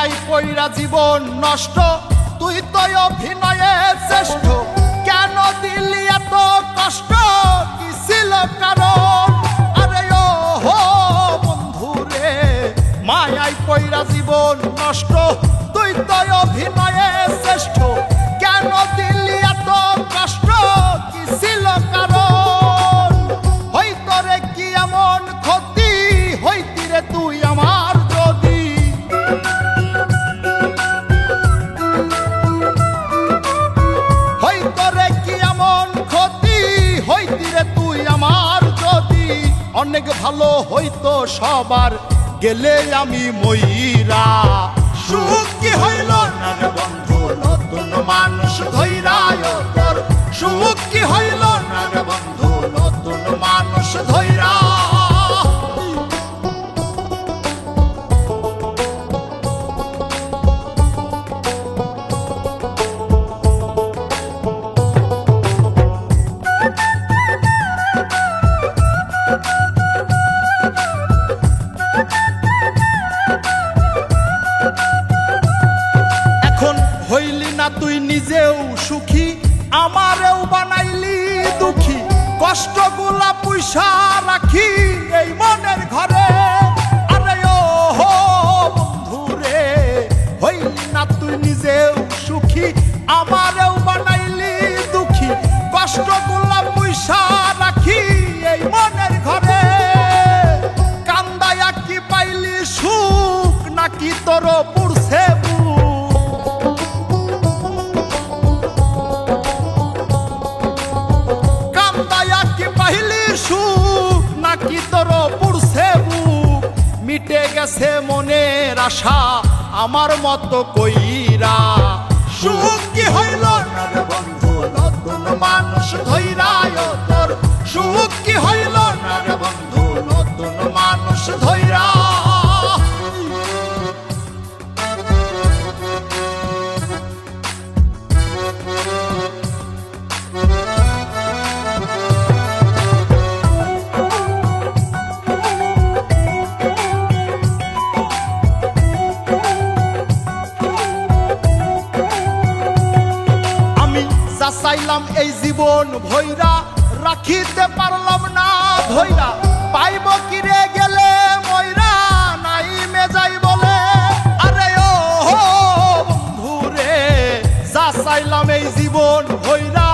মায়াই কইরা জীবন নষ্ট, তুই তো অভিনয়ে শ্রেষ্ঠ। কেন দিলি এত কষ্ট, কি ছিল কারণ? আরে ও হো বন্ধু রে, মায়াই কইরা জীবন নষ্ট, তুই তো অভিনয়ে শ্রেষ্ঠ। কেন দিলি এত কষ্ট, কি ছিল কারণ? হইতো রে কি এমন ক্ষতি, হইতি রে তুই আমার যদি। হইতো রে কি এমন ক্ষতি, হইতি রে তুই আমার যদি। অনেক ভালো হইতো সবার, গেলে আমি ময়রা। সুখ কি হইল না রে বন্ধু, নতুন মানুষ ধইরা তোর। সুখ কি হইল না রে বন্ধু, নতুন মানুষ ধইরা। হইলি না তুই নিজেও সুখী, আমারেও বানাইলি দুঃখী। কষ্টগুলা পয়সা রাখি এই মনের ঘরে। আরে ও হো বন্ধু রে, হইলি না তুই নিজেও সুখী, আমারেও বানাইলি দুঃখী। কষ্টগুলা পয়সা রাখি এই মনের ঘরে। কান্দায়া কি পাইলি সুখ, নাকি তোর পুরছে সুখ, নাকি তোর পুরছে বুক? মিটে গেছে মনের আশা আমার মতো কইরা। সুখ কি হইল না রে বন্ধু, নতুন মানুষ ধইরা তোর। সুখ কি হইল না রে বন্ধু, নতুন মানুষ ধইরা। চাইলাম এই জীবন ভৈরা, রাখিতে পারলাম না ধৈরা। পাইব কিরে গেলে ময়রা, নাই মেজাই বলে। আরে ও হো বন্ধু রে, যা চাইলাম এই জীবন ভৈরা,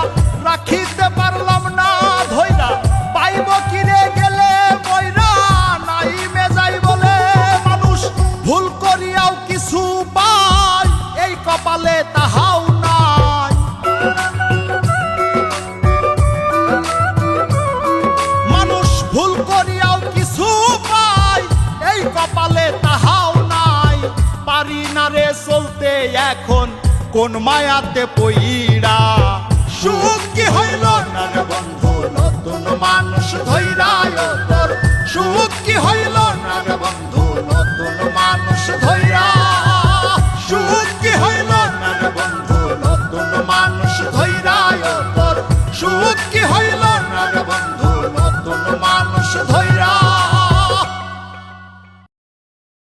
রাখিতে পারলাম না ধৈরা। পাইব কিরে গেলে ময়রা, নাই মেজাই বলে। মানুষ ভুল করিয়াও কিছু পায়, এই কপালে তাহাও নাই। ভুল করিয়াও কিছু পাই, এই কপালে তাহাও নাই। পারি না রে চলতে এখন কোন মায়াতে পইরা। সুখ কি হইল না রে বন্ধু, নতুন মানুষ ধইরা তোর। সুখ কি হইল না রে বন্ধু, নতুন মানুষ ধইরা। সুখ কি হইল না রে বন্ধু, নতুন মানুষ ধইরা তোর। সুখ কি হইল না রে বন্ধু, নতুন মানুষ ধইরা।